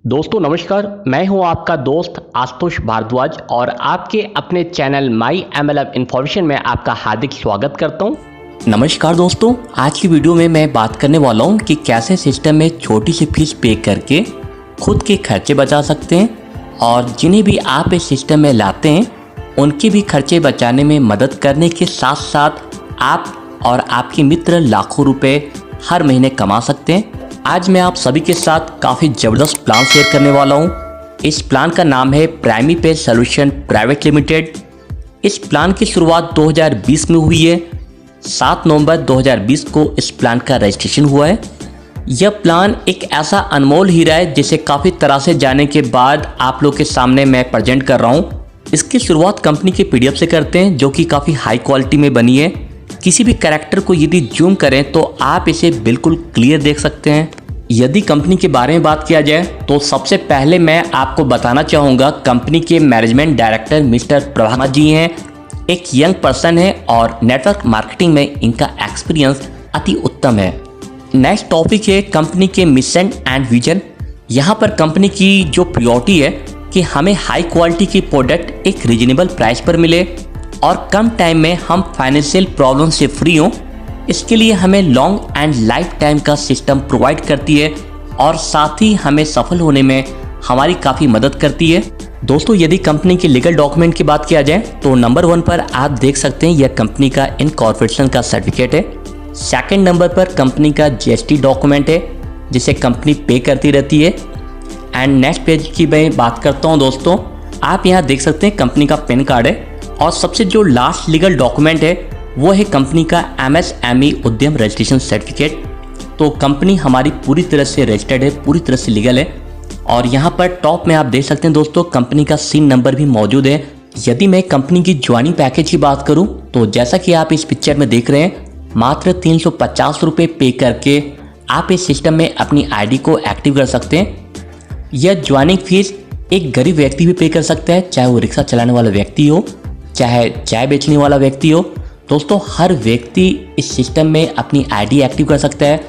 दोस्तों नमस्कार, मैं हूं आपका दोस्त आशुतोष भारद्वाज और आपके अपने चैनल माई MLM इन्फॉर्मेशन में आपका हार्दिक स्वागत करता हूं। नमस्कार दोस्तों, आज की वीडियो में मैं बात करने वाला हूं कि कैसे सिस्टम में छोटी सी फीस पे करके खुद के खर्चे बचा सकते हैं और जिन्हें भी आप इस सिस्टम में लाते हैं उनके भी खर्चे बचाने में मदद करने के साथ साथ आप और आपके मित्र लाखों रुपए हर महीने कमा सकते हैं। आज मैं आप सभी के साथ काफ़ी ज़बरदस्त प्लान शेयर करने वाला हूं। इस प्लान का नाम है प्राइमी पे सॉल्यूशन प्राइवेट लिमिटेड। इस प्लान की शुरुआत 2020 में हुई है। 7 नवंबर 2020 को इस प्लान का रजिस्ट्रेशन हुआ है। यह प्लान एक ऐसा अनमोल हीरा है जिसे काफ़ी तरह से जाने के बाद आप लोग के सामने मैं प्रेजेंट कर रहा हूँ। इसकी शुरुआत कंपनी के PDF से करते हैं जो कि काफ़ी हाई क्वालिटी में बनी है। किसी भी कैरेक्टर को यदि जूम करें तो आप इसे बिल्कुल क्लियर देख सकते हैं। यदि कंपनी के बारे में बात किया जाए तो सबसे पहले मैं आपको बताना चाहूँगा कंपनी के मैनेजमेंट डायरेक्टर मिस्टर प्रभामा जी हैं। एक यंग पर्सन है और नेटवर्क मार्केटिंग में इनका एक्सपीरियंस अति उत्तम है। नेक्स्ट टॉपिक है कंपनी के मिशन एंड विजन। यहाँ पर कंपनी की जो प्रायोरिटी है कि हमें हाई क्वालिटी की प्रोडक्ट एक रीजनेबल प्राइस पर मिले और कम टाइम में हम फाइनेंशियल प्रॉब्लम से फ्री हों। इसके लिए हमें लॉन्ग एंड लाइफ टाइम का सिस्टम प्रोवाइड करती है और साथ ही हमें सफल होने में हमारी काफ़ी मदद करती है। दोस्तों यदि कंपनी के लीगल डॉक्यूमेंट की बात किया जाए तो नंबर 1 पर आप देख सकते हैं यह कंपनी का इनकॉर्पोरेशन का सर्टिफिकेट है। सेकंड नंबर पर कंपनी का GST डॉक्यूमेंट है जिसे कंपनी पे करती रहती है। एंड नेक्स्ट पेज की मैं बात करता हूँ दोस्तों, आप यहाँ देख सकते हैं कंपनी का पैन कार्ड है और सबसे जो लास्ट लीगल डॉक्यूमेंट है वो है कंपनी का MSME उद्यम रजिस्ट्रेशन सर्टिफिकेट। तो कंपनी हमारी पूरी तरह से रजिस्टर्ड है, पूरी तरह से लीगल है। और यहाँ पर टॉप में आप देख सकते हैं दोस्तों कंपनी का सीन नंबर भी मौजूद है। यदि मैं कंपनी की ज्वाइनिंग पैकेज की बात करूँ तो जैसा कि आप इस पिक्चर में देख रहे हैं, मात्र 350 रुपये पे करके आप इस सिस्टम में अपनी ID को एक्टिव कर सकते हैं। यह ज्वाइनिंग फीस एक गरीब व्यक्ति भी पे कर सकता है, चाहे वो रिक्शा चलाने वाला व्यक्ति हो, चाहे चाय बेचने वाला व्यक्ति हो। दोस्तों हर व्यक्ति इस सिस्टम में अपनी ID एक्टिव कर सकता है।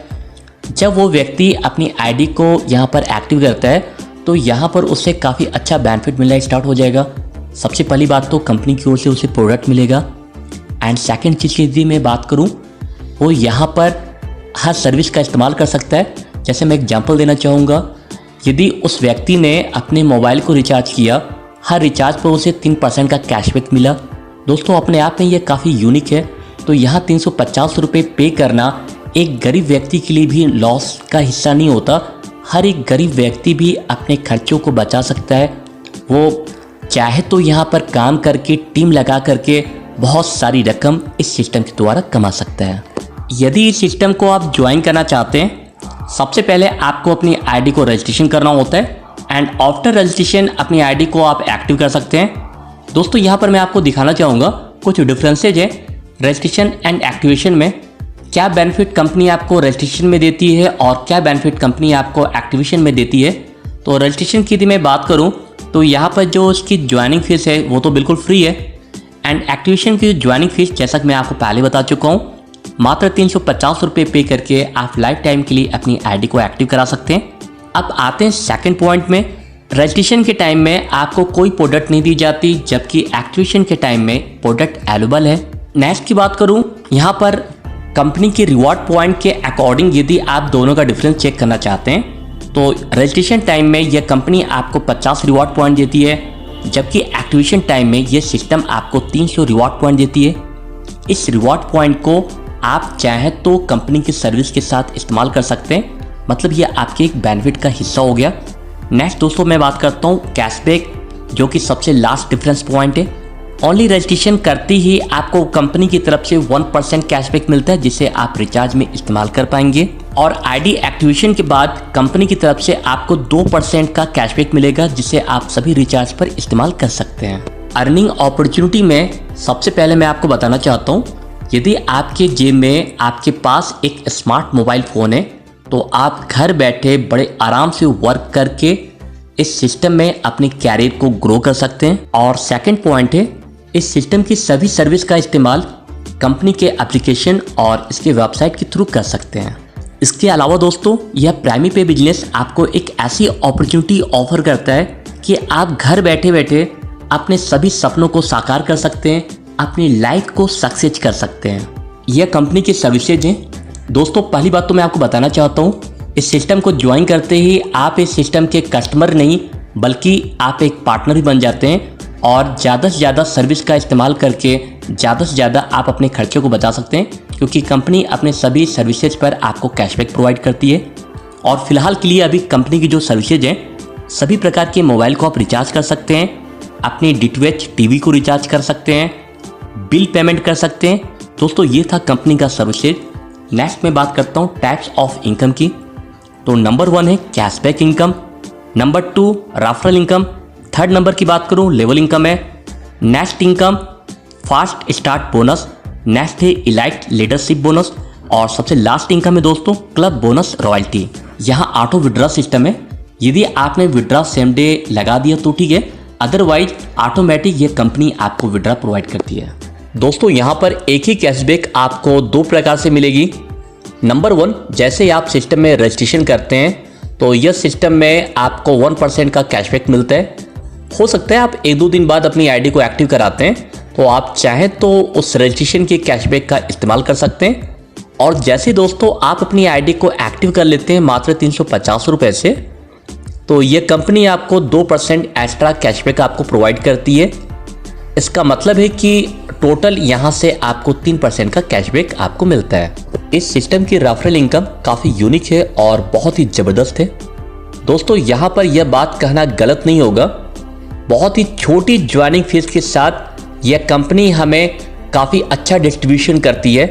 जब वो व्यक्ति अपनी ID को यहाँ पर एक्टिव करता है तो यहाँ पर उससे काफ़ी अच्छा बेनिफिट मिलना स्टार्ट हो जाएगा। सबसे पहली बात तो कंपनी की ओर से उसे प्रोडक्ट मिलेगा। एंड सेकंड चीज़ की यदि मैं बात करूँ वो यहाँ पर हर सर्विस का इस्तेमाल कर सकता है। जैसे मैं एग्जाम्पल देना चाहूँगा, यदि उस व्यक्ति ने अपने मोबाइल को रिचार्ज किया, हर रिचार्ज पर उसे 3% का कैशबैक मिला। दोस्तों अपने आप में ये काफ़ी यूनिक है। तो यहाँ 350 रुपये पे करना एक गरीब व्यक्ति के लिए भी लॉस का हिस्सा नहीं होता। हर एक गरीब व्यक्ति भी अपने खर्चों को बचा सकता है। वो चाहे तो यहाँ पर काम करके टीम लगा करके बहुत सारी रकम इस सिस्टम के द्वारा कमा सकता है। यदि इस सिस्टम को आप ज्वाइन करना चाहते हैं, सबसे पहले आपको अपनी ID को रजिस्ट्रेशन करना होता है एंड आफ्टर रजिस्ट्रेशन अपनी ID को आप एक्टिव कर सकते हैं। दोस्तों यहाँ पर मैं आपको दिखाना चाहूँगा कुछ डिफरेंसेज है रजिस्ट्रेशन एंड एक्टिवेशन में। क्या बेनिफिट कंपनी आपको रजिस्ट्रेशन में देती है और क्या बेनिफिट कंपनी आपको एक्टिवेशन में देती है। तो रजिस्ट्रेशन की यदि मैं बात करूँ तो यहाँ पर जो उसकी ज्वाइनिंग फीस है वो तो बिल्कुल फ्री है। एंड एक्टिवेशन की ज्वाइनिंग फीस जैसा कि मैं आपको पहले बता चुका हूँ, मात्र 350 रुपये पे करके आप लाइफ टाइम के लिए अपनी ID को एक्टिव करा सकते हैं। अब आते हैं सेकंड पॉइंट में। रजिस्ट्रेशन के टाइम में आपको कोई प्रोडक्ट नहीं दी जाती, जबकि एक्टिवेशन के टाइम में प्रोडक्ट अवेलेबल है। नेक्स्ट की बात करूं, यहाँ पर कंपनी के रिवॉर्ड पॉइंट के अकॉर्डिंग यदि आप दोनों का डिफरेंस चेक करना चाहते हैं तो रजिस्ट्रेशन टाइम में यह कंपनी आपको 50 रिवॉर्ड पॉइंट देती है, जबकि एक्टिवेशन टाइम में यह सिस्टम आपको 300 रिवॉर्ड पॉइंट देती है। इस रिवॉर्ड पॉइंट को आप चाहें तो कंपनी की सर्विस के साथ इस्तेमाल कर सकते हैं, मतलब यह आपके एक बेनिफिट का हिस्सा हो गया। नेक्स्ट दोस्तों मैं बात करता हूँ कैशबैक, जो कि सबसे लास्ट डिफरेंस पॉइंट है। ओनली रजिस्ट्रेशन करते ही आपको कंपनी की तरफ से 1% कैशबैक मिलता है जिसे आप रिचार्ज में इस्तेमाल कर पाएंगे। और ID एक्टिवेशन के बाद कंपनी की तरफ से आपको 2% का कैशबैक मिलेगा जिसे आप सभी रिचार्ज पर इस्तेमाल कर सकते हैं। अर्निंग अपॉर्चुनिटी में सबसे पहले मैं आपको बताना चाहता हूँ, यदि आपके जेब में आपके पास एक स्मार्ट मोबाइल फ़ोन है तो आप घर बैठे बड़े आराम से वर्क करके इस सिस्टम में अपने कैरियर को ग्रो कर सकते हैं। और सेकंड पॉइंट है, इस सिस्टम की सभी सर्विस का इस्तेमाल कंपनी के एप्लीकेशन और इसके वेबसाइट के थ्रू कर सकते हैं। इसके अलावा दोस्तों यह प्राइमी पे बिजनेस आपको एक ऐसी अपॉर्चुनिटी ऑफर करता है कि आप घर बैठे बैठे अपने सभी सपनों को साकार कर सकते हैं, अपनी लाइफ को सक्सेस कर सकते हैं। यह कंपनी की सर्विसेज हैं। दोस्तों पहली बात तो मैं आपको बताना चाहता हूँ, इस सिस्टम को ज्वाइन करते ही आप इस सिस्टम के कस्टमर नहीं बल्कि आप एक पार्टनर भी बन जाते हैं और ज़्यादा से ज़्यादा सर्विस का इस्तेमाल करके ज़्यादा से ज़्यादा आप अपने खर्चों को बचा सकते हैं, क्योंकि कंपनी अपने सभी सर्विसेज पर आपको कैशबैक प्रोवाइड करती है। और फिलहाल के लिए अभी कंपनी की जो सर्विसेज हैं, सभी प्रकार के मोबाइल को आप रिचार्ज कर सकते हैं, अपनी DTH टीवी को रिचार्ज कर सकते हैं, बिल पेमेंट कर सकते हैं। दोस्तों ये था कंपनी का सर्विसेज। नेक्स्ट मैं बात करता हूँ टाइप्स ऑफ इनकम की। तो नंबर 1 है cashback income, number 2 referral income, third number की बात करूँ लेवल इनकम है, next income fast start bonus, next है इलाइट लीडरशिप बोनस और सबसे लास्ट इनकम है दोस्तों क्लब बोनस रॉयल्टी। यहाँ ऑटो विड्रॉ सिस्टम है, यदि आपने विड्रॉ सेम डे लगा दिया तो ठीक है, अदरवाइज ऑटोमेटिक ये कंपनी आपको विड्रॉ प्रोवाइड करती है। दोस्तों यहाँ पर एक ही कैशबैक आपको 2 प्रकार से मिलेगी। नंबर 1, जैसे आप सिस्टम में रजिस्ट्रेशन करते हैं तो यह सिस्टम में आपको 1% का कैशबैक मिलता है। हो सकता है आप 1-2 दिन बाद अपनी आईडी को एक्टिव कराते हैं तो आप चाहें तो उस रजिस्ट्रेशन के कैशबैक का इस्तेमाल कर सकते हैं। और जैसे दोस्तों आप अपनी आईडी को एक्टिव कर लेते हैं मात्र 350 रुपये से, तो ये कंपनी आपको 2% एक्स्ट्रा कैशबैक आपको प्रोवाइड करती है। इसका मतलब है कि टोटल यहाँ से आपको 3% का कैशबैक आपको मिलता है। इस सिस्टम की रेफरल इनकम काफ़ी यूनिक है और बहुत ही ज़बरदस्त है। दोस्तों यहाँ पर यह बात कहना गलत नहीं होगा, बहुत ही छोटी ज्वाइनिंग फीस के साथ यह कंपनी हमें काफ़ी अच्छा डिस्ट्रीब्यूशन करती है।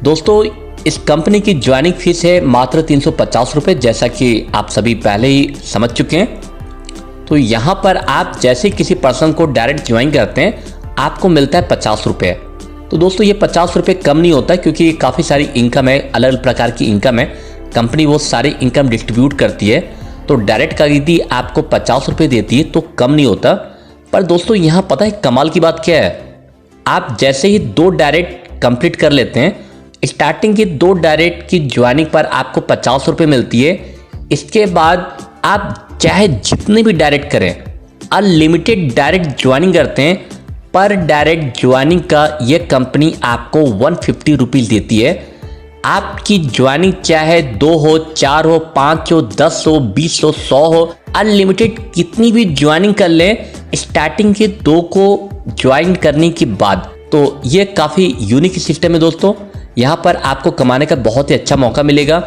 दोस्तों इस कंपनी की ज्वाइनिंग फीस है मात्र 350 रुपये, जैसा कि आप सभी पहले ही समझ चुके हैं। तो यहाँ पर आप जैसे किसी पर्सन को डायरेक्ट ज्वाइन करते हैं आपको मिलता है 50 रुपये। तो दोस्तों ये 50 रुपये कम नहीं होता, क्योंकि काफ़ी सारी इनकम है, अलग अलग प्रकार की इनकम है, कंपनी वो सारी इनकम डिस्ट्रीब्यूट करती है। तो डायरेक्ट का यदि आपको 50 रुपये देती है तो कम नहीं होता। पर दोस्तों यहाँ पता है कमाल की बात क्या है, आप जैसे ही 2 डायरेक्ट कंप्लीट कर लेते हैं, स्टार्टिंग की 2 डायरेक्ट की ज्वाइनिंग पर आपको 50 रुपये मिलती है। इसके बाद आप चाहे जितने भी डायरेक्ट करें, अनलिमिटेड डायरेक्ट ज्वाइनिंग करते हैं, पर डायरेक्ट ज्वाइनिंग का ये कंपनी आपको 150 रुपीज़ देती है। आपकी ज्वाइनिंग चाहे 2 हो, 4 हो, 5 हो, 10 हो, 20 हो, 100 हो, अनलिमिटेड कितनी भी ज्वाइनिंग कर लें स्टार्टिंग के 2 को ज्वाइन करने के बाद। तो ये काफ़ी यूनिक सिस्टम है दोस्तों, यहाँ पर आपको कमाने का बहुत ही अच्छा मौका मिलेगा।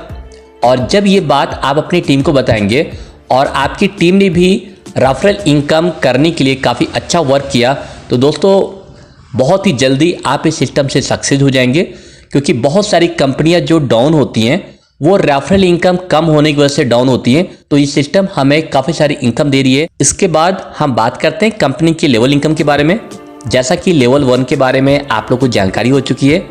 और जब ये बात आप अपनी टीम को बताएंगे और आपकी टीम ने भी रेफरल इनकम करने के लिए काफ़ी अच्छा वर्क किया, तो दोस्तों बहुत ही जल्दी आप इस सिस्टम से सक्सेस हो जाएंगे। क्योंकि बहुत सारी कंपनियां जो डाउन होती हैं वो रेफरल इनकम कम होने की वजह से डाउन होती हैं, तो ये सिस्टम हमें काफ़ी सारी इनकम दे रही है। इसके बाद हम बात करते हैं कंपनी की लेवल इनकम के बारे में। जैसा कि लेवल 1 के बारे में आप लोग को जानकारी हो चुकी है,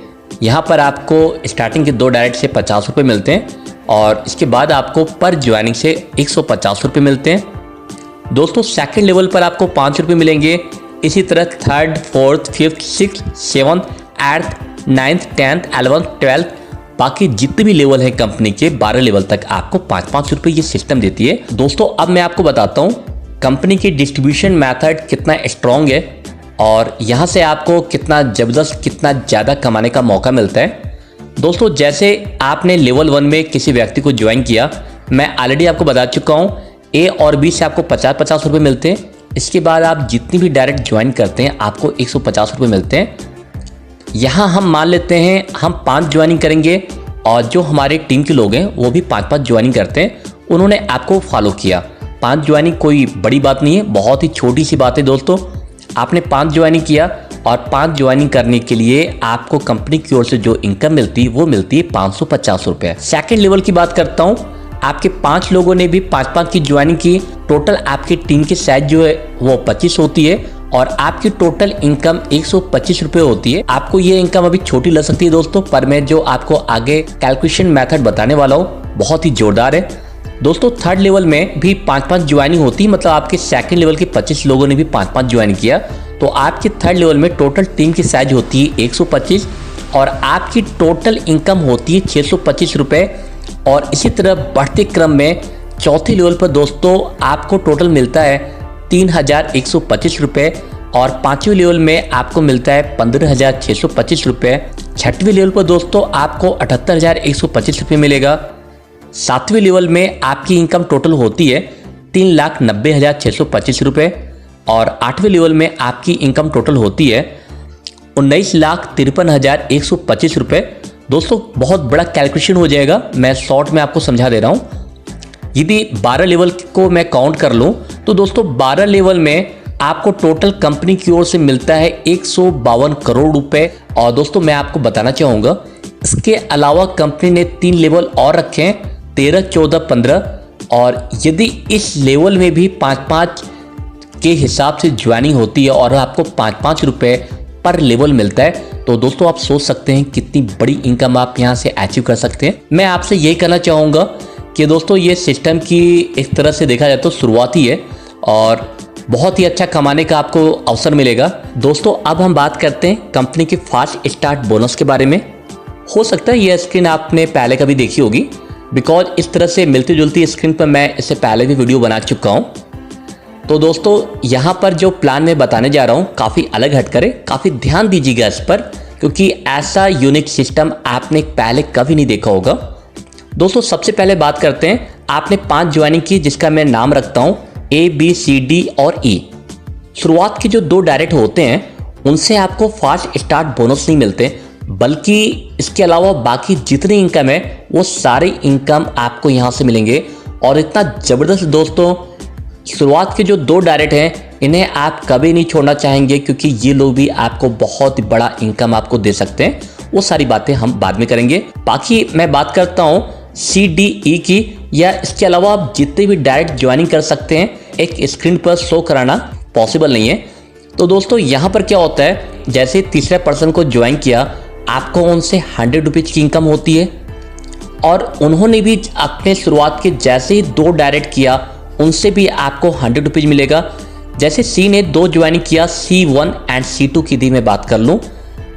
यहाँ पर आपको स्टार्टिंग के 2 डायरेक्ट से 50 रुपये मिलते हैं और इसके बाद आपको पर ज्वाइनिंग से 150 रुपये मिलते हैं। दोस्तों सेकंड लेवल पर आपको 5 रुपये मिलेंगे। इसी तरह 3rd, 4th, 5th, 6th, 7th, 8th, 9th, 10th, 11th, 12th, बाकी जितने भी लेवल है कंपनी के 12 लेवल तक आपको 5-5 रुपये ये सिस्टम देती है। दोस्तों अब मैं आपको बताता हूँ कंपनी की डिस्ट्रीब्यूशन मेथड कितना स्ट्रॉन्ग है और यहाँ से आपको कितना ज़बरदस्त, कितना ज़्यादा कमाने का मौका मिलता है। दोस्तों जैसे आपने लेवल 1 में किसी व्यक्ति को ज्वाइन किया, मैं ऑलरेडी आपको बता चुका हूँ A और B से आपको 50-50 रुपये मिलते हैं। इसके बाद आप जितनी भी डायरेक्ट ज्वाइन करते हैं आपको 150 रुपये मिलते हैं। यहाँ हम मान लेते हैं हम 5 ज्वाइनिंग करेंगे और जो हमारे टीम के लोग हैं वो भी 5-5 ज्वाइनिंग करते हैं, उन्होंने आपको फॉलो किया। 5 ज्वाइनिंग कोई बड़ी बात नहीं है, बहुत ही छोटी सी बात है दोस्तों। आपने 5 ज्वाइनिंग किया और 5 ज्वाइनिंग करने के लिए आपको कंपनी की ओर से जो इनकम मिलती है वो मिलती है 550 रुपये। सेकेंड लेवल की बात करता हूँ, आपके 5 लोगों ने भी 5-5 की ज्वाइनिंग की, टोटल आपकी टीम की साइज जो है वो 25 होती है और आपकी टोटल इनकम 125 रुपये होती है। आपको ये इनकम अभी छोटी लग सकती है दोस्तों, पर मैं जो आपको आगे कैलकुलेशन मेथड बताने वाला हूँ बहुत ही जोरदार है। दोस्तों 3rd लेवल में भी 5-5 ज्वाइनिंग होती है, मतलब आपके 2nd लेवल के 25 लोगों ने भी 5-5 ज्वाइन किया, तो आपके 3rd लेवल में टोटल टीम की साइज होती है 125 और आपकी टोटल इनकम होती है 625 रुपये और इसी तरह बढ़ते क्रम में चौथे लेवल पर दोस्तों आपको टोटल मिलता है 3,125 रुपये और पाँचवें लेवल में आपको मिलता है 15,625 रुपये। छठवें लेवल पर दोस्तों आपको 78,125 रुपये मिलेगा। सातवें लेवल में आपकी इनकम टोटल होती है 3,90,625 रुपये और आठवें लेवल में आपकी इनकम टोटल होती है 19,53,125 रुपये। दोस्तों बहुत बड़ा कैलकुलेशन हो जाएगा, मैं शॉर्ट में आपको समझा दे रहा हूँ। यदि 12 लेवल को मैं काउंट कर लूँ तो दोस्तों 12 लेवल में आपको टोटल कंपनी की ओर से मिलता है 152 करोड़ रुपए। और दोस्तों मैं आपको बताना चाहूँगा इसके अलावा कंपनी ने 3 लेवल और रखे हैं 13, 14, 15 और यदि इस लेवल में भी 5-5 के हिसाब से ज्वाइनिंग होती है और आपको 5-5 रुपये पर लेवल मिलता है तो दोस्तों आप सोच सकते हैं कितनी बड़ी इनकम आप यहां से अचीव कर सकते हैं। मैं आपसे यही कहना चाहूँगा कि दोस्तों ये सिस्टम की एक तरह से देखा जाए तो शुरुआत ही है और बहुत ही अच्छा कमाने का आपको अवसर मिलेगा। दोस्तों अब हम बात करते हैं कंपनी के फास्ट स्टार्ट बोनस के बारे में। हो सकता है यह स्क्रीन आपने पहले कभी देखी होगी, बिकॉज इस तरह से मिलती जुलती स्क्रीन पर मैं इससे पहले भी वीडियो बना चुका हूँ। तो दोस्तों यहाँ पर जो प्लान मैं बताने जा रहा हूँ काफ़ी अलग हटकर है, काफ़ी ध्यान दीजिएगा इस पर, क्योंकि ऐसा यूनिक सिस्टम आपने पहले कभी नहीं देखा होगा। दोस्तों सबसे पहले बात करते हैं, आपने 5 ज्वाइनिंग की जिसका मैं नाम रखता हूँ A, B, C, D और E। शुरुआत के जो 2 डायरेक्ट होते हैं उनसे आपको फास्ट स्टार्ट बोनस नहीं मिलते, बल्कि इसके अलावा बाकी जितनी इनकम है वो सारी इनकम आपको यहाँ से मिलेंगे। और इतना ज़बरदस्त दोस्तों, शुरुआत के जो 2 डायरेक्ट हैं इन्हें आप कभी नहीं छोड़ना चाहेंगे, क्योंकि ये लोग भी आपको बहुत ही बड़ा इनकम आपको दे सकते हैं। वो सारी बातें हम बाद में करेंगे। बाकी मैं बात करता हूँ CDE की, या इसके अलावा आप जितने भी डायरेक्ट ज्वाइनिंग कर सकते हैं, एक स्क्रीन पर शो कराना पॉसिबल नहीं है। तो दोस्तों यहाँ पर क्या होता है, जैसे तीसरे पर्सन को ज्वाइन किया आपको उनसे 100 रुपीज़ की इनकम होती है और उन्होंने भी अपने शुरुआत के जैसे ही 2 डायरेक्ट किया उनसे भी आपको 100 रुपीज़ मिलेगा। जैसे C ने 2 ज्वाइनिंग किया, C1 एंड C2 की दी मैं बात कर लूँ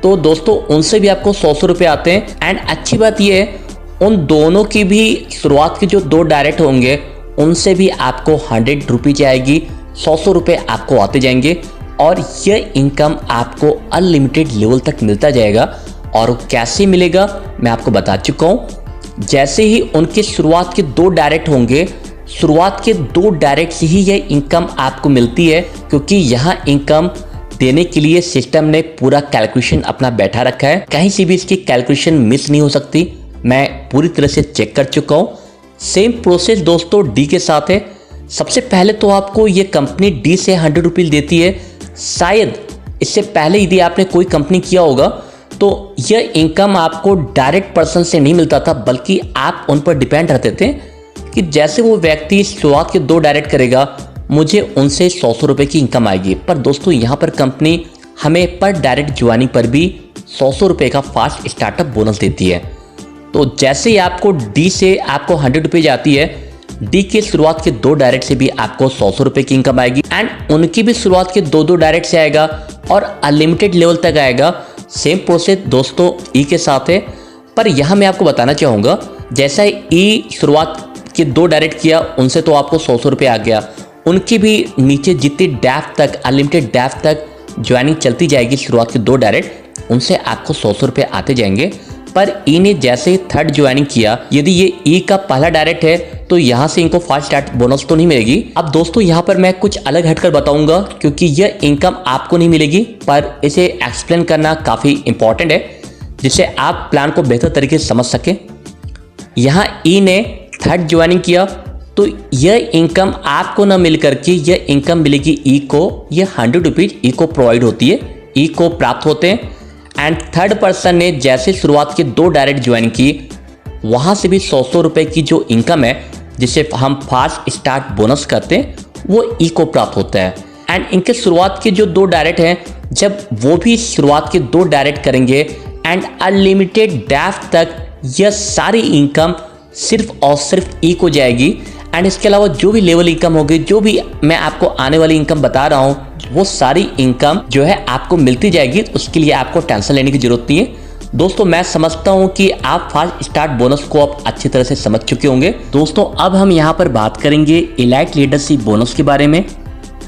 तो दोस्तों उनसे भी आपको 100 रुपये आते हैं। एंड अच्छी बात यह है उन दोनों की भी शुरुआत के जो 2 डायरेक्ट होंगे उनसे भी आपको 100 रुपीज़ आएगी, 100 रुपये आपको आते जाएंगे और यह इनकम आपको अनलिमिटेड लेवल तक मिलता जाएगा। और कैसे मिलेगा मैं आपको बता चुका हूँ। जैसे ही उनके शुरुआत के 2 डायरेक्ट होंगे, शुरुआत के 2 डायरेक्ट से ही यह इनकम आपको मिलती है, क्योंकि यहाँ इनकम देने के लिए सिस्टम ने पूरा कैलकुलेशन अपना बैठा रखा है, कहीं से भी इसकी कैलकुलेशन मिस नहीं हो सकती। मैं पूरी तरह से चेक कर चुका हूँ। सेम प्रोसेस दोस्तों D के साथ है। सबसे पहले तो आपको ये कंपनी D से 100 रुपीज़ देती है। शायद इससे पहले यदि आपने कोई कंपनी किया होगा तो यह इनकम आपको डायरेक्ट पर्सन से नहीं मिलता था, बल्कि आप उन पर डिपेंड रहते थे कि जैसे वो व्यक्ति शुरुआत के 2 डायरेक्ट करेगा मुझे उनसे 100 रुपये की इनकम आएगी। पर दोस्तों यहाँ पर कंपनी हमें पर डायरेक्ट ज्वाइनिंग पर भी 100 रुपये का फास्ट स्टार्टअप बोनस देती है। तो जैसे ही आपको D से आपको 100 रुपीज़ आती है, D के शुरुआत के 2 डायरेक्ट से भी आपको 100 रुपये की इनकम आएगी एंड उनकी भी शुरुआत के 2 डायरेक्ट से आएगा और अनलिमिटेड लेवल तक आएगा। सेम प्रोसेस दोस्तों E के साथ है। पर यहाँ मैं आपको बताना चाहूँगा, जैसा ही E शुरुआत के 2 डायरेक्ट किया उनसे तो आपको 100 रुपये आ गया, उनकी भी नीचे जितनी डेप्थ तक अनलिमिटेड डेप्थ तक ज्वाइनिंग चलती जाएगी शुरुआत के 2 डायरेक्ट उनसे आपको 100 रुपये आते जाएंगे। पर E ने जैसे ही 3rd ज्वाइनिंग किया, यदि ये E का पहला डायरेक्ट है तो यहाँ से इनको फास्ट स्टार्ट बोनस तो नहीं मिलेगी। अब दोस्तों यहाँ पर मैं कुछ अलग हटकर बताऊंगा, क्योंकि यह इनकम आपको नहीं मिलेगी, पर इसे एक्सप्लेन करना काफ़ी इंपॉर्टेंट है जिससे आप प्लान को बेहतर तरीके से समझ सकें। यहाँ E ने 3rd ज्वाइनिंग किया तो यह इनकम आपको न मिल करके यह इनकम मिलेगी E को, यह 100 रुपीज़ E को प्रोवाइड होती है, E को प्राप्त होते हैं। एंड 3rd पर्सन ने जैसे शुरुआत के 2 डायरेक्ट ज्वाइन की, वहाँ से भी 100 रुपये की जो इनकम है जिसे हम फास्ट स्टार्ट बोनस करते हैं वो E को प्राप्त होता है। एंड इनके शुरुआत के जो 2 डायरेक्ट हैं, जब वो भी शुरुआत के 2 डायरेक्ट करेंगे एंड अनलिमिटेड डेप्थ तक यह सारी इनकम सिर्फ और सिर्फ E को जाएगी। एंड इसके अलावा जो भी लेवल इनकम होगी, जो भी मैं आपको आने वाली इनकम बता रहा हूँ, वो सारी इनकम जो है आपको मिलती जाएगी। उसके लिए आपको टेंशन लेने की जरूरत नहीं है। दोस्तों मैं समझता हूं कि आप फास्ट स्टार्ट बोनस को अब अच्छी तरह से समझ चुके होंगे। दोस्तों अब हम यहां पर बात करेंगे एलाइट लीडरशिप बोनस के बारे में,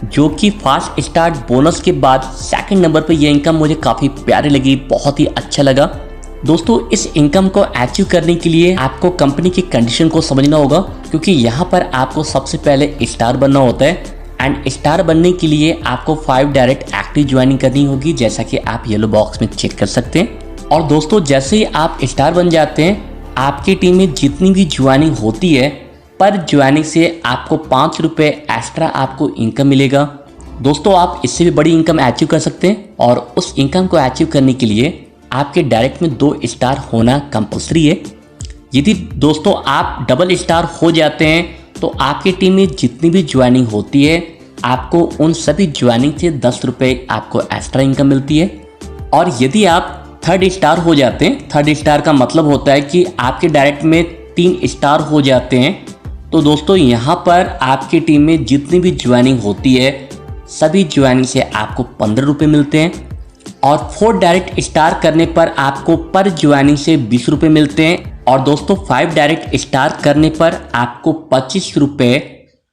जो कि फास्ट स्टार्ट बोनस के बाद सेकंड नंबर पर यह इनकम मुझे काफ़ी प्यारी लगी, बहुत ही अच्छा लगा। दोस्तों इस इनकम को अचीव करने के लिए आपको कंपनी की कंडीशन को समझना होगा, क्योंकि यहाँ पर आपको सबसे पहले स्टार बनना होता है। एंड स्टार बनने के लिए आपको 5 डायरेक्ट एक्टिव ज्वाइनिंग करनी होगी, जैसा कि आप येलो बॉक्स में चेक कर सकते हैं। और दोस्तों जैसे ही आप स्टार बन जाते हैं, आपकी टीम में जितनी भी ज्वाइनिंग होती है पर ज्वाइनिंग से आपको 5 रुपये एक्स्ट्रा आपको इनकम मिलेगा। दोस्तों आप इससे भी बड़ी इनकम अचीव कर सकते हैं, और उस इनकम को अचीव करने के लिए आपके डायरेक्ट में 2 स्टार होना कंपलसरी है। यदि दोस्तों आप डबल स्टार हो जाते हैं तो आपकी टीम में जितनी भी ज्वाइनिंग होती है, आपको उन सभी ज्वाइनिंग से 10 रुपये आपको एक्स्ट्रा इनकम मिलती है। और यदि आप 3rd स्टार हो जाते हैं, 3rd स्टार का मतलब होता है कि आपके डायरेक्ट में 3 स्टार हो जाते हैं, तो दोस्तों यहाँ पर आपकी टीम में जितनी भी ज्वाइनिंग होती है सभी ज्वाइनिंग से आपको 15 रुपये मिलते हैं। और 4 डायरेक्ट स्टार करने पर आपको पर ज्वाइनिंग से 20 रुपये मिलते हैं। और दोस्तों 5 डायरेक्ट स्टार करने पर आपको 25 रुपये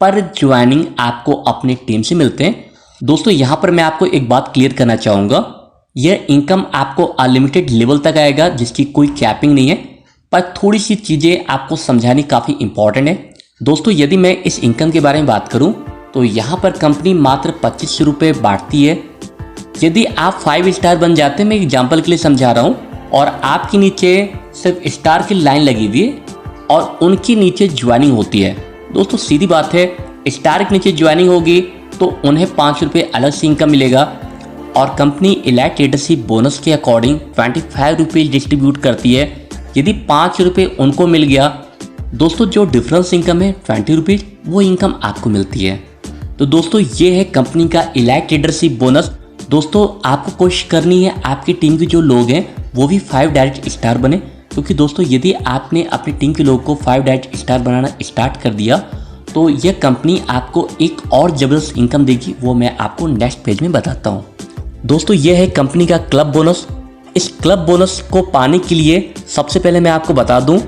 पर ज्वाइनिंग आपको अपनी टीम से मिलते हैं। दोस्तों यहाँ पर मैं आपको एक बात क्लियर करना चाहूँगा, यह इनकम आपको अनलिमिटेड लेवल तक आएगा, जिसकी कोई कैपिंग नहीं है, पर थोड़ी सी चीज़ें आपको समझानी काफ़ी इंपॉर्टेंट है। दोस्तों यदि मैं इस इनकम के बारे में बात करूं तो यहाँ पर कंपनी मात्र 25 रुपये बांटती है। यदि आप 5 स्टार बन जाते हैं, मैं एग्जाम्पल के लिए समझा रहा हूँ, और आपके नीचे सिर्फ स्टार की लाइन लगी हुई है और उनके नीचे ज्वाइनिंग होती है, दोस्तों सीधी बात है स्टार के नीचे ज्वाइनिंग होगी तो उन्हें 5 रुपये अलग से इनकम मिलेगा। और कंपनी एलाइट लीडरशिप बोनस के अकॉर्डिंग 25 रुपये डिस्ट्रीब्यूट करती है। यदि 5 रुपये उनको मिल गया, दोस्तों जो डिफरेंस इनकम है 20 रुपये, वो इनकम आपको मिलती है। तो दोस्तों ये है कंपनी का एलाइट लीडरशिप बोनस। दोस्तों आपको कोशिश करनी है आपकी टीम के जो लोग हैं वो भी 5 डायरेक्ट स्टार बने, क्योंकि दोस्तों यदि आपने अपनी टीम के लोगों को 5 डायरेक्ट स्टार बनाना स्टार्ट कर दिया तो यह कंपनी आपको एक और ज़बरदस्त इनकम देगी, वो मैं आपको नेक्स्ट पेज में बताता हूँ। दोस्तों यह है कंपनी का क्लब बोनस। इस क्लब बोनस को पाने के लिए सबसे पहले मैं आपको बता दूं,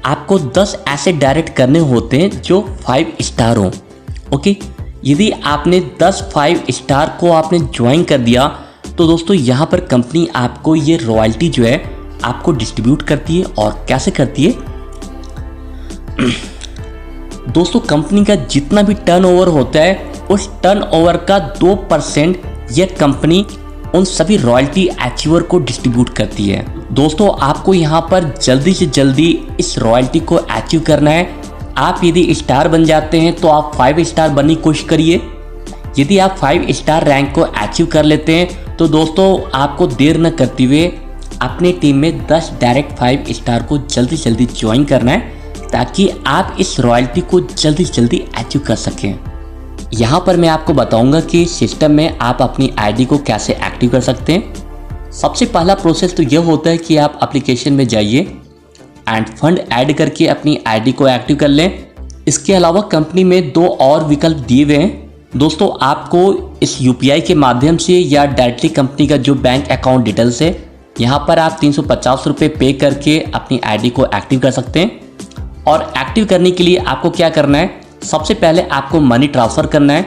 आपको 10 ऐसे डायरेक्ट करने होते हैं जो 5 स्टार हों। ओके, यदि आपने 10 5 स्टार को आपने ज्वाइन कर दिया तो दोस्तों यहाँ पर कंपनी आपको ये रॉयल्टी जो है आपको डिस्ट्रीब्यूट करती है। और कैसे करती है दोस्तों, कंपनी का जितना भी टर्नओवर होता है उस टर्नओवर का 2% यह कंपनी उन सभी रॉयल्टी अचीवर को डिस्ट्रीब्यूट करती है। दोस्तों आपको यहाँ पर जल्दी से जल्दी इस रॉयल्टी को अचीव करना है। आप यदि स्टार बन जाते हैं तो आप 5 स्टार बनने की कोशिश करिए। यदि आप 5 स्टार रैंक को अचीव कर लेते हैं तो दोस्तों आपको देर न करते हुए अपनी टीम में 10 डायरेक्ट 5 स्टार को जल्दी से जल्दी ज्वाइन करना है, ताकि आप इस रॉयल्टी को जल्दी से जल्दी अचीव कर सकें। यहाँ पर मैं आपको बताऊंगा कि सिस्टम में आप अपनी आईडी को कैसे एक्टिव कर सकते हैं। सबसे पहला प्रोसेस तो यह होता है कि आप एप्लीकेशन में जाइए एंड फंड ऐड करके अपनी आईडी को एक्टिव कर लें। इसके अलावा कंपनी में 2 और विकल्प दिए हुए हैं। दोस्तों आपको इस यूपीआई के माध्यम से या डायरेक्टली कंपनी का जो बैंक अकाउंट डिटेल्स है, यहाँ पर आप 350 रुपये पे करके अपनी आईडी को एक्टिव कर सकते हैं। और एक्टिव करने के लिए आपको क्या करना है, सबसे पहले आपको मनी ट्रांसफ़र करना है।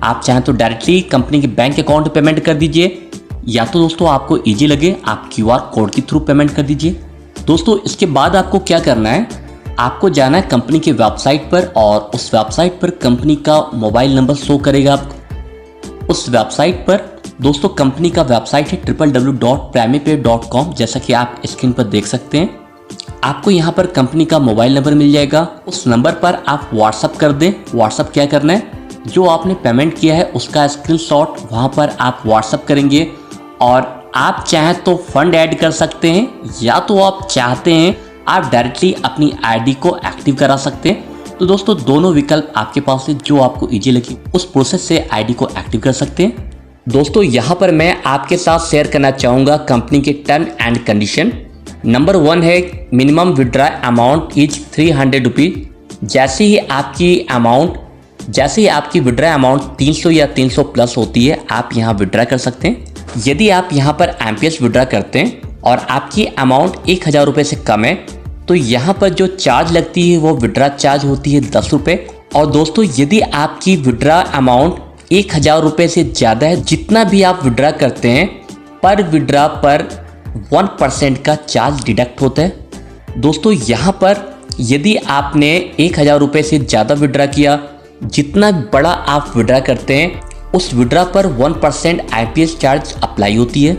आप चाहें तो डायरेक्टली कंपनी के बैंक अकाउंट में पेमेंट कर दीजिए, या तो दोस्तों आपको इजी लगे आप QR कोड के थ्रू पेमेंट कर दीजिए। दोस्तों इसके बाद आपको क्या करना है, आपको जाना है कंपनी के वेबसाइट पर, और उस वेबसाइट पर कंपनी का मोबाइल नंबर शो करेगा आपको। उस वेबसाइट पर दोस्तों कंपनी का वेबसाइट है www.primepay.com, जैसा कि आप स्क्रीन पर देख सकते हैं। आपको यहाँ पर कंपनी का मोबाइल नंबर मिल जाएगा। उस नंबर पर आप व्हाट्सअप कर दें। व्हाट्सअप क्या करना है, जो आपने पेमेंट किया है उसका स्क्रीनशॉट वहाँ पर आप व्हाट्सअप करेंगे। और आप चाहें तो फंड ऐड कर सकते हैं, या तो आप चाहते हैं आप डायरेक्टली अपनी आईडी को एक्टिव करा सकते हैं। तो दोस्तों दोनों विकल्प आपके पास है, जो आपको इजी लगे उस प्रोसेस से आईडी को एक्टिव कर सकते हैं। दोस्तों यहाँ पर मैं आपके साथ शेयर करना चाहूँगा कंपनी के टर्म एंड कंडीशन। नंबर 1 है minimum withdraw amount is 300 rupees. जैसे ही आपकी विड्रा अमाउंट 300 या 300 प्लस होती है, आप यहाँ विड्रा कर सकते हैं। यदि आप यहाँ पर एमपीएस विड्रा करते हैं और आपकी अमाउंट 1000 रुपये से कम है तो यहाँ पर जो चार्ज लगती है वो विड्रा चार्ज होती है 10 रुपये। और दोस्तों यदि आपकी विड्रा अमाउंट 1000 रुपये से ज़्यादा है, जितना भी आप विड्रा करते हैं पर विड्रा पर 1% का चार्ज डिडक्ट होता है। दोस्तों यहाँ पर यदि आपने 1000 रुपये से ज़्यादा विड्रा किया, जितना बड़ा आप विड्रा करते हैं उस विड्रा पर 1% IPS चार्ज अप्लाई होती है।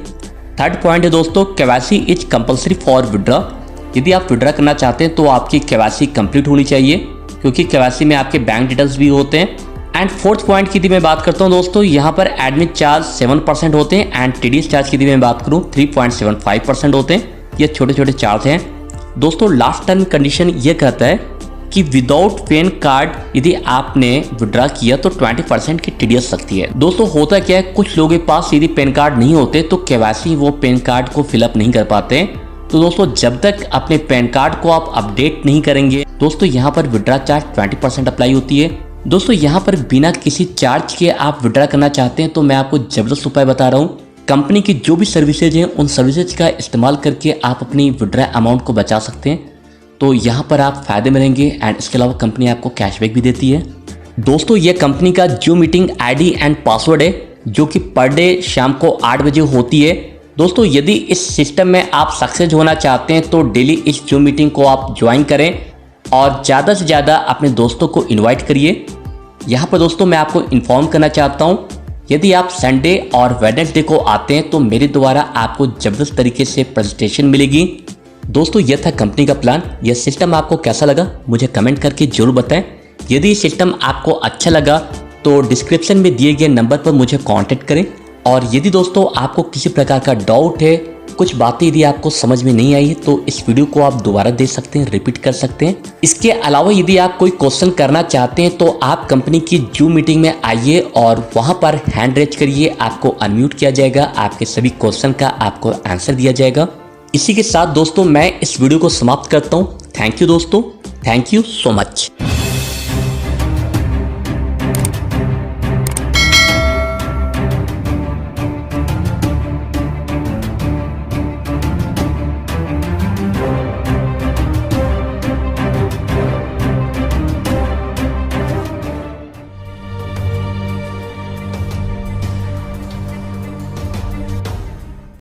थर्ड पॉइंट है दोस्तों, KYC is compulsory for withdraw. यदि आप विड्रा करना चाहते हैं तो आपकी KYC कंप्लीट होनी चाहिए, क्योंकि KYC में आपके बैंक डिटेल्स भी होते हैं। एंड फोर्थ पॉइंट की यदि मैं बात करता हूं दोस्तों, यहाँ पर एडमिन चार्ज 7% होते हैं एंड TDS चार्ज की यदि मैं बात करूँ 3.75% होते हैं। ये छोटे छोटे चार्ज हैं दोस्तों। लास्ट टर्म कंडीशन ये कहता है कि विदाउट पैन कार्ड यदि आपने विड्रा किया तो 20% की TDS लगती है। दोस्तों होता क्या है, कुछ लोगों के पास यदि पैन कार्ड नहीं होते तो KYC वो पैन कार्ड को फिलअप नहीं कर पाते। तो दोस्तों जब तक अपने पैन कार्ड को आप अपडेट नहीं करेंगे दोस्तों यहाँ पर विड्रा चार्ज 20% अप्लाई होती है। दोस्तों यहाँ पर बिना किसी चार्ज के आप विड्रा करना चाहते हैं तो मैं आपको जबरदस्त उपाय बता रहा हूँ। कंपनी की जो भी सर्विसेज हैं उन सर्विसेज का इस्तेमाल करके आप अपनी विड्रा अमाउंट को बचा सकते हैं। तो यहाँ पर आप फायदे मिलेंगे एंड इसके अलावा कंपनी आपको कैशबैक भी देती है। दोस्तों ये कंपनी का zoom meeting ID and password है जो कि पर डे शाम को 8 बजे होती है। दोस्तों यदि इस सिस्टम में आप सक्सेस होना चाहते हैं तो डेली इस जूम मीटिंग को आप ज्वाइन करें और ज़्यादा से ज़्यादा अपने दोस्तों को इन्वाइट करिए। यहाँ पर दोस्तों मैं आपको इन्फॉर्म करना चाहता हूँ, यदि आप संडे और वेडनेसडे को आते हैं तो मेरे द्वारा आपको जबरदस्त तरीके से प्रेजेंटेशन मिलेगी। दोस्तों यह था कंपनी का प्लान। यह सिस्टम आपको कैसा लगा मुझे कमेंट करके जरूर बताएं। यदि सिस्टम आपको अच्छा लगा तो डिस्क्रिप्शन में दिए गए नंबर पर मुझे कांटेक्ट करें। और यदि दोस्तों आपको किसी प्रकार का डाउट है, कुछ बातें यदि आपको समझ में नहीं आई है तो इस वीडियो को आप दोबारा देख सकते हैं, रिपीट कर सकते हैं। इसके अलावा यदि आप कोई क्वेश्चन करना चाहते हैं तो आप कंपनी की जूम मीटिंग में आइए और वहां पर हैंड रेज करिए, आपको अनम्यूट किया जाएगा, आपके सभी क्वेश्चन का आपको आंसर दिया जाएगा। इसी के साथ दोस्तों मैं इस वीडियो को समाप्त करता हूँ। थैंक यू दोस्तों, थैंक यू सो मच।